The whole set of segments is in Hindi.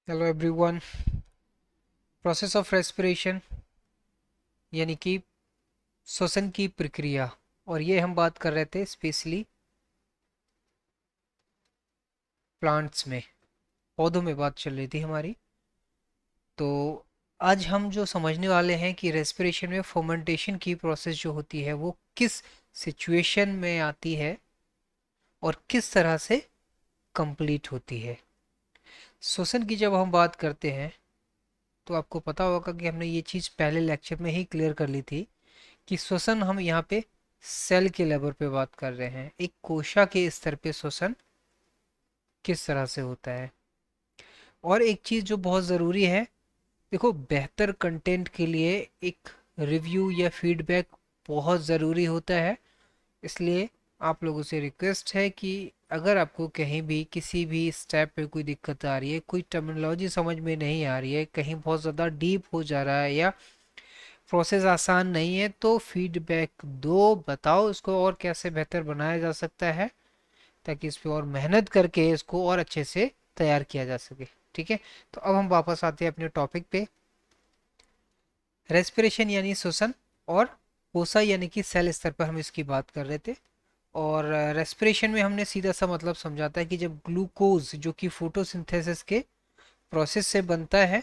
Hello everyone. Process of respiration यानी कि श्वसन की प्रक्रिया। और ये हम बात कर रहे थे स्पेशली प्लांट्स में, पौधों में बात चल रही थी हमारी। तो आज हम जो समझने वाले हैं कि रेस्पिरेशन में फर्मेंटेशन की प्रोसेस जो होती है वो किस सिचुएशन में आती है और किस तरह से कंप्लीट होती है। श्वसन की जब हम बात करते हैं तो आपको पता होगा कि हमने ये चीज़ पहले लेक्चर में ही क्लियर कर ली थी कि श्वसन हम यहाँ पे सेल के लेवल पे बात कर रहे हैं, एक कोशिका के स्तर पे श्वसन किस तरह से होता है। और एक चीज़ जो बहुत ज़रूरी है, देखो बेहतर कंटेंट के लिए एक रिव्यू या फीडबैक बहुत ज़रूरी होता है। इसलिए आप लोगों से रिक्वेस्ट है कि अगर आपको कहीं भी किसी भी स्टेप पे कोई दिक्कत आ रही है, कोई टर्मिनोलॉजी समझ में नहीं आ रही है, कहीं बहुत ज़्यादा डीप हो जा रहा है या प्रोसेस आसान नहीं है, तो फीडबैक दो, बताओ इसको और कैसे बेहतर बनाया जा सकता है ताकि इस पे और मेहनत करके इसको और अच्छे से तैयार किया जा सके। ठीक है, तो अब हम वापस आते हैं अपने टॉपिक पे। रेस्पिरेशन यानी श्वसन, और कोसा यानी कि सेल स्तर पर हम इसकी बात कर रहे थे। और रेस्पिरेशन में हमने सीधा सा मतलब समझाता है कि जब ग्लूकोज जो कि फोटोसिंथेसिस के प्रोसेस से बनता है,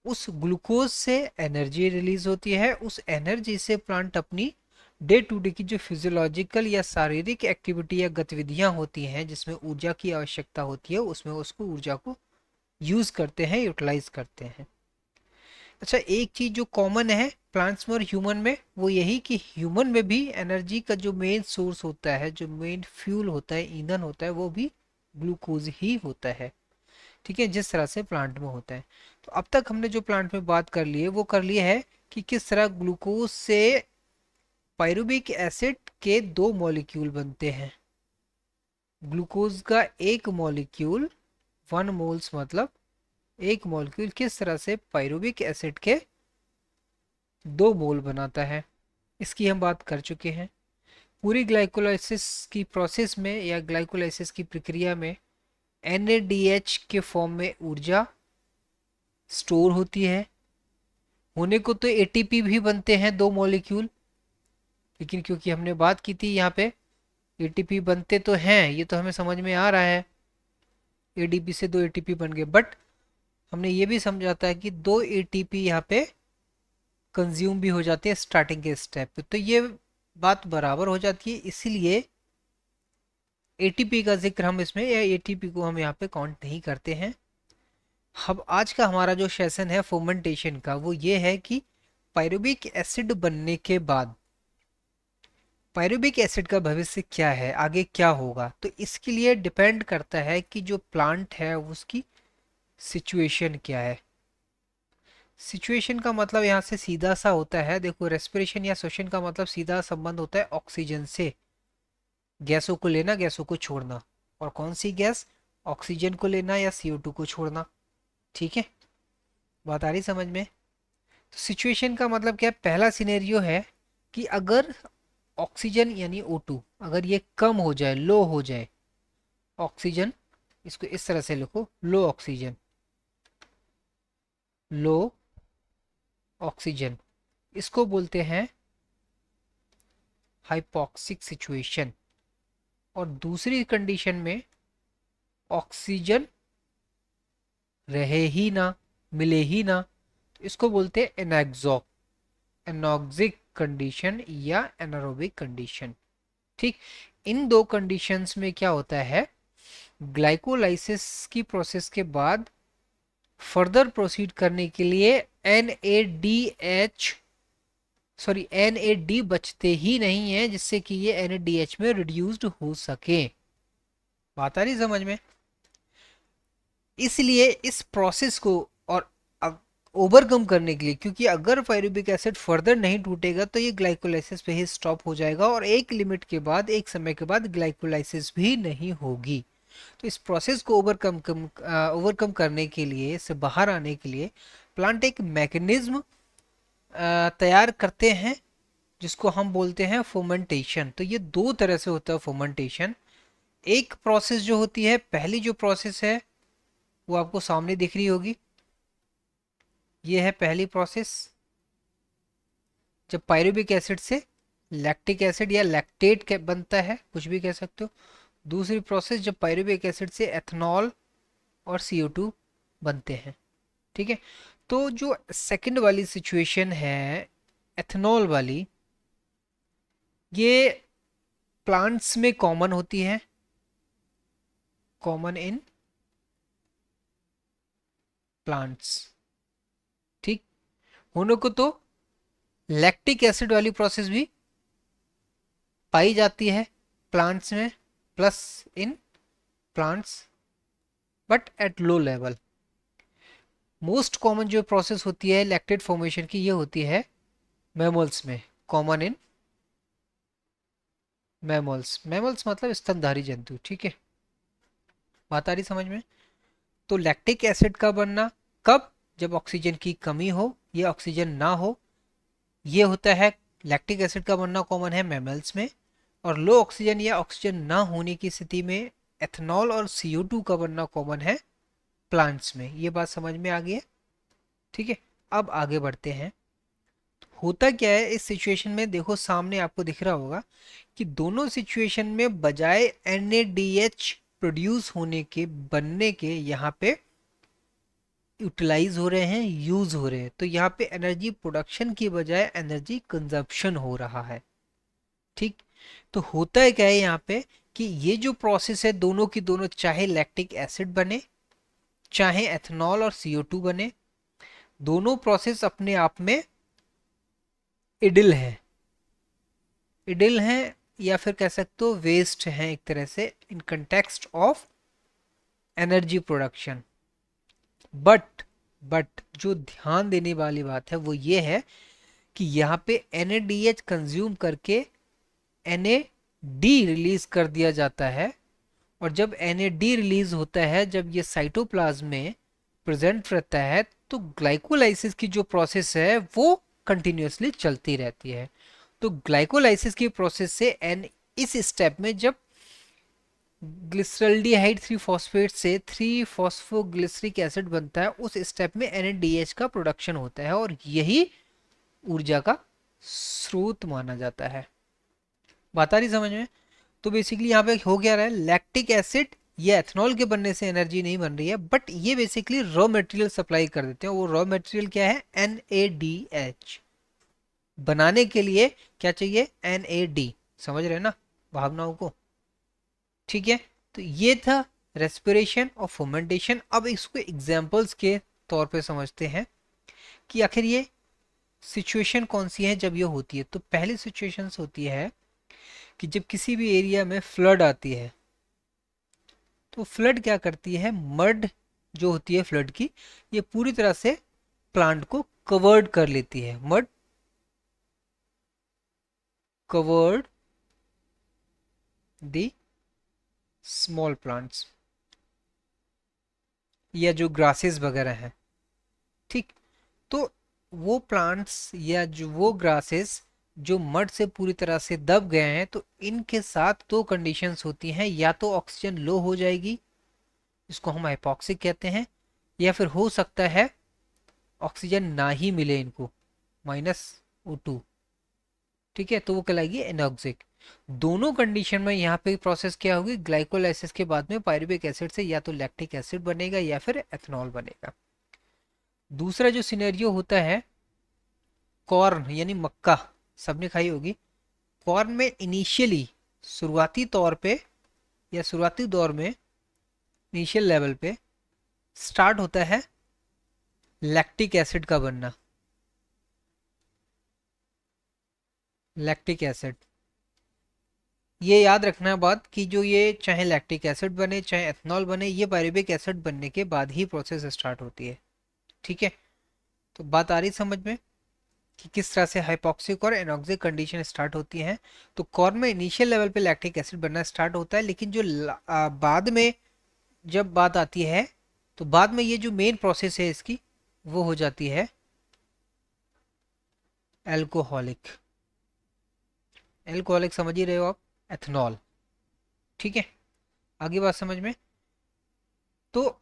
उस ग्लूकोज से एनर्जी रिलीज होती है, उस एनर्जी से प्लांट अपनी डे टू डे की जो फिजियोलॉजिकल या शारीरिक एक्टिविटी या गतिविधियां होती हैं जिसमें ऊर्जा की आवश्यकता होती है, उसमें उसको ऊर्जा को यूज करते हैं, यूटिलाइज करते हैं। अच्छा, एक चीज जो कॉमन है प्लांट्स में और ह्यूमन में, वो यही कि ह्यूमन में भी एनर्जी का जो मेन सोर्स होता है, जो मेन फ्यूल होता है, ईंधन होता है, वो भी ग्लूकोज ही होता है। ठीक है, जिस तरह से प्लांट में होता है। तो अब तक हमने जो प्लांट में बात कर ली है वो कर ली है कि किस तरह ग्लूकोज से पायरुविक एसिड के दो मॉलिक्यूल बनते हैं। ग्लूकोज का एक मॉलिक्यूल, 1 मोल्स मतलब एक मॉलिक्यूल, किस तरह से पायरुविक एसिड के 2 मोल बनाता है, इसकी हम बात कर चुके हैं। पूरी ग्लाइकोलाइसिस की प्रोसेस में या ग्लाइकोलाइसिस की प्रक्रिया में NADH के फॉर्म में ऊर्जा स्टोर होती है। होने को तो ATP भी बनते हैं 2 मॉलिक्यूल, लेकिन क्योंकि हमने बात की थी यहाँ पे ATP बनते तो हैं, ये तो हमें समझ में आ रहा है, ADP से 2 ATP बन गए, बट हमने ये भी समझा था कि 2 ATP यहाँ पे कंज्यूम भी हो जाते हैं स्टार्टिंग के स्टेप पे, तो ये बात बराबर हो जाती है। इसीलिए ATP का जिक्र हम इसमें, या ATP को हम यहाँ पे काउंट नहीं करते हैं। अब आज का हमारा जो सेशन है फर्मेंटेशन का, वो ये है कि पायरुविक एसिड बनने के बाद पायरुविक एसिड का भविष्य क्या है, आगे क्या होगा। तो इसके लिए डिपेंड करता है कि जो प्लांट है उसकी सिचुएशन क्या है। सिचुएशन का मतलब यहाँ से सीधा सा होता है, देखो रेस्पिरेशन या श्वसन का मतलब सीधा संबंध होता है ऑक्सीजन से। गैसों को लेना, गैसों को छोड़ना, और कौन सी गैस, ऑक्सीजन को लेना या CO2 को छोड़ना। ठीक है, बात आ रही समझ में। तो सिचुएशन का मतलब क्या है, पहला सिनेरियो है कि अगर ऑक्सीजन यानी O2 अगर ये कम हो जाए, लो हो जाए, ऑक्सीजन, इसको इस तरह से लिखो, लो ऑक्सीजन, लो ऑक्सीजन, इसको बोलते हैं हाइपोक्सिक सिचुएशन। और दूसरी कंडीशन में ऑक्सीजन रहे ही ना, मिले ही ना, तो इसको बोलते हैं एनाक्सॉक, एनॉक्सिक कंडीशन या एनारोबिक कंडीशन। ठीक, इन दो कंडीशंस में क्या होता है, ग्लाइकोलाइसिस की प्रोसेस के बाद फर्दर प्रोसीड करने के लिए NADH, सॉरी NAD बचते ही नहीं है जिससे कि ये NADH में रिड्यूस्ड हो सके। बात आ रही समझ में। इसलिए इस प्रोसेस को और ओवरकम करने के लिए, क्योंकि अगर पायरुविक एसिड फर्दर नहीं टूटेगा तो ये ग्लाइकोलाइसिस पे ही स्टॉप हो जाएगा और एक लिमिट के बाद, एक समय के बाद ग्लाइकोलाइसिस भी नहीं होगी। तो इस प्रोसेस को ओवरकम करने के लिए, इससे बाहर आने के लिए प्लांट एक मैकेनिज्म तैयार करते हैं जिसको हम बोलते हैं फर्मेंटेशन। तो ये दो तरह से होता है फर्मेंटेशन। एक प्रोसेस जो होती है, पहली जो प्रोसेस है वो आपको सामने दिख रही होगी। ये है पहली प्रोसेस, जब पायरुविक एसिड से लैक्टिक एसिड या लैक्टेट बनता है, कुछ भी कह सकते हो। दूसरी प्रोसेस जब पायरुविक एसिड से एथनॉल और CO2 बनते हैं। ठीक है। तो जो सेकंड वाली सिचुएशन है एथनॉल वाली, ये प्लांट्स में कॉमन होती है, कॉमन इन प्लांट्स। ठीक होने को तो लैक्टिक एसिड वाली प्रोसेस भी पाई जाती है प्लांट्स में, plus in plants, but at low level. Most common जो प्रोसेस होती है लैक्टेट फॉर्मेशन की, ये होती है मैमल्स में, कॉमन इन मैमल्स। मैमल्स मतलब स्तनधारी जंतु। ठीक है, बात आ रही समझ में। तो लैक्टिक एसिड का बनना कब, जब ऑक्सीजन की कमी हो या ऑक्सीजन ना हो, ये होता है। लैक्टिक एसिड का बनना कॉमन है मैमल्स में, और लो ऑक्सीजन या ऑक्सीजन ना होने की स्थिति में एथनॉल और CO2 का बनना कॉमन है प्लांट्स में। ये बात समझ में आ गई है। ठीक है, अब आगे बढ़ते हैं। होता क्या है इस सिचुएशन में, देखो सामने आपको दिख रहा होगा कि दोनों सिचुएशन में बजाय NaDH प्रोड्यूस होने के, बनने के, यहाँ पे यूटिलाइज हो रहे हैं, यूज हो रहे हैं। तो यहाँ पे एनर्जी प्रोडक्शन की बजाय एनर्जी कंजप्शन हो रहा है। ठीक, तो होता है क्या है यहाँ पे कि ये जो प्रोसेस है दोनों की दोनों, चाहे लैक्टिक एसिड बने चाहे एथनॉल और CO2 बने, दोनों प्रोसेस अपने आप में इडिल है, इडिल हैं, या फिर कह सकते हो वेस्ट हैं एक तरह से, in context of energy production. But जो ध्यान देने वाली बात है वो ये है कि यहाँ पे NaDH कंज्यूम करके NAD रिलीज कर दिया जाता है। और जब NAD रिलीज होता है, जब ये साइटोप्लाज्म में प्रेजेंट रहता है, तो ग्लाइकोलाइसिस की जो प्रोसेस है वो कंटिन्यूअसली चलती रहती है। तो ग्लाइकोलाइसिस की प्रोसेस से एन इस स्टेप में जब ग्लिसरल्डिहाइड 3 फॉस्फेट से 3 फॉस्फोग्लिसरिक एसिड बनता है, उस स्टेप में NADH का प्रोडक्शन होता है, और यही ऊर्जा का स्रोत माना जाता है। बात आ रही समझ में। तो बेसिकली यहाँ पे हो क्या रहा है, लैक्टिक एसिड या एथनॉल के बनने से एनर्जी नहीं बन रही है, बट ये बेसिकली रॉ मटेरियल सप्लाई कर देते हैं। वो रॉ मटेरियल क्या है, NaDH। बनाने के लिए क्या चाहिए, NAD। समझ रहे हैं ना भावनाओं को। ठीक है, तो ये था रेस्पिरेशन और फर्मेंटेशन। अब इसको एग्जांपल्स के तौर पे समझते हैं कि आखिर ये सिचुएशन कौन सी है जब ये होती है। तो पहली सिचुएशन होती है कि जब किसी भी एरिया में फ्लड आती है, तो फ्लड क्या करती है, मड जो होती है फ्लड की, ये पूरी तरह से प्लांट को कवर्ड कर लेती है। Mud covered the small plants, या जो ग्रासेस वगैरह हैं। ठीक, तो वो प्लांट्स या जो वो ग्रासेस जो मड से पूरी तरह से दब गए हैं, तो इनके साथ दो कंडीशंस होती हैं। या तो ऑक्सीजन लो हो जाएगी, इसको हम हाइपोक्सिक कहते हैं, या फिर हो सकता है ऑक्सीजन ना ही मिले इनको, -O2। ठीक है, तो वो कहलाएगी एनॉक्सिक। दोनों कंडीशन में यहाँ पे प्रोसेस क्या होगी, ग्लाइकोलाइसिस के बाद में पायरुविक एसिड से या तो लैक्टिक एसिड बनेगा या फिर एथनॉल बनेगा। दूसरा जो सिनेरियो होता है, कॉर्न यानी मक्का, सबने खाई होगी। कॉर्न में इनिशियली, शुरुआती तौर पे या शुरुआती दौर में, इनिशियल लेवल पे स्टार्ट होता है लैक्टिक एसिड का बनना। लैक्टिक एसिड, ये याद रखना बात कि जो ये चाहे लैक्टिक एसिड बने चाहे एथनॉल बने, ये पायरुविक एसिड बनने के बाद ही प्रोसेस स्टार्ट होती है। ठीक है, तो बात आ रही समझ में कि किस तरह से हाइपोक्सिक और एनॉक्सिक कंडीशन स्टार्ट होती हैं। तो कॉर्न में इनिशियल लेवल पे लैक्टिक एसिड बनना स्टार्ट होता है, लेकिन जो बाद में जब बात आती है, तो बाद में ये जो मेन प्रोसेस है इसकी, वो हो जाती है एल्कोहलिक। एल्कोहलिक समझ ही रहे हो आप, एथनॉल। ठीक है, आगे बात समझ में। तो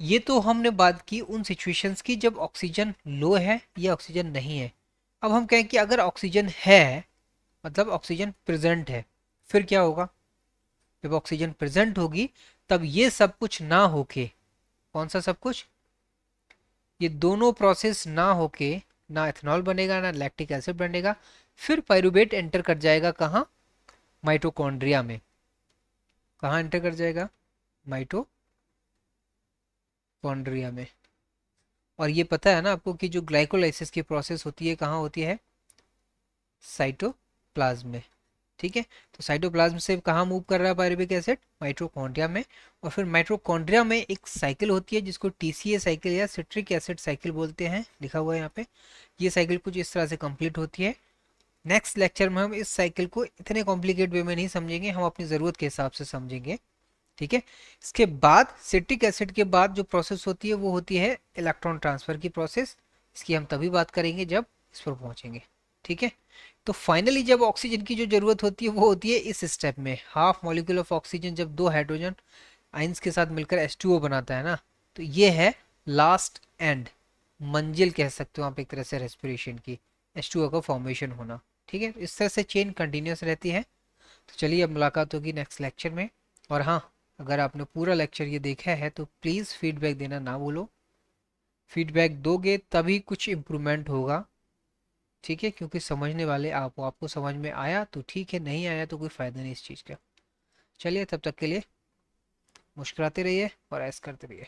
ये तो हमने बात की उन सिचुएशंस की जब ऑक्सीजन लो है या ऑक्सीजन नहीं है। अब हम कहें कि अगर ऑक्सीजन है, मतलब ऑक्सीजन प्रेजेंट है, फिर क्या होगा? जब ऑक्सीजन प्रेजेंट होगी तब ये सब कुछ ना होके, कौन सा सब कुछ, ये दोनों प्रोसेस ना होके ना इथेनॉल बनेगा ना लैक्टिक एसिड बनेगा, फिर पायरुवेट एंटर कर जाएगा कहाँ? माइटोकॉन्ड्रिया में। कहाँ एंटर कर जाएगा? माइटोकॉन्ड्रिया में। और ये पता है ना आपको कि जो ग्लाइकोलाइसिस की प्रोसेस होती है कहाँ होती है? साइटोप्लाज्म में। ठीक है, तो साइटोप्लाज्म से कहाँ मूव कर रहा है पायरुविक एसिड? माइटोकॉन्ड्रिया में। और फिर माइटोकॉन्ड्रिया में एक साइकिल होती है जिसको टीसीए साइकिल या सिट्रिक एसिड साइकिल बोलते हैं, लिखा हुआ है यहाँ पे। ये साइकिल कुछ इस तरह से कंप्लीट होती है। नेक्स्ट लेक्चर में हम इस साइकिल को इतने कॉम्प्लिकेट वे में नहीं समझेंगे, हम अपनी ज़रूरत के हिसाब से समझेंगे। ठीक है, इसके बाद सिट्रिक एसिड के बाद जो प्रोसेस होती है वो होती है इलेक्ट्रॉन ट्रांसफर की प्रोसेस। इसकी हम तभी बात करेंगे जब इस पर पहुंचेंगे। ठीक है, तो फाइनली जब ऑक्सीजन की जो जरूरत होती है वो होती है इस स्टेप में, हाफ मॉलिक्यूल ऑफ ऑक्सीजन जब दो हाइड्रोजन आइंस के साथ मिलकर H2O बनाता है ना, तो ये है लास्ट एंड, मंजिल कह सकते हो आप एक तरह से रेस्पिरेशन की, H2O का फॉर्मेशन होना। ठीक है, इस तरह से चेन कंटिन्यूस रहती है। तो चलिए अब मुलाकात होगी नेक्स्ट लेक्चर में। और हाँ, अगर आपने पूरा लेक्चर ये देखा है तो प्लीज़ फीडबैक देना ना भूलो। फीडबैक दोगे तभी कुछ इम्प्रूवमेंट होगा। ठीक है, क्योंकि समझने वाले आपको समझ में आया तो ठीक है, नहीं आया तो कोई फ़ायदा नहीं इस चीज़ का। चलिए तब तक के लिए मुस्कुराते रहिए और ऐश करते रहिए।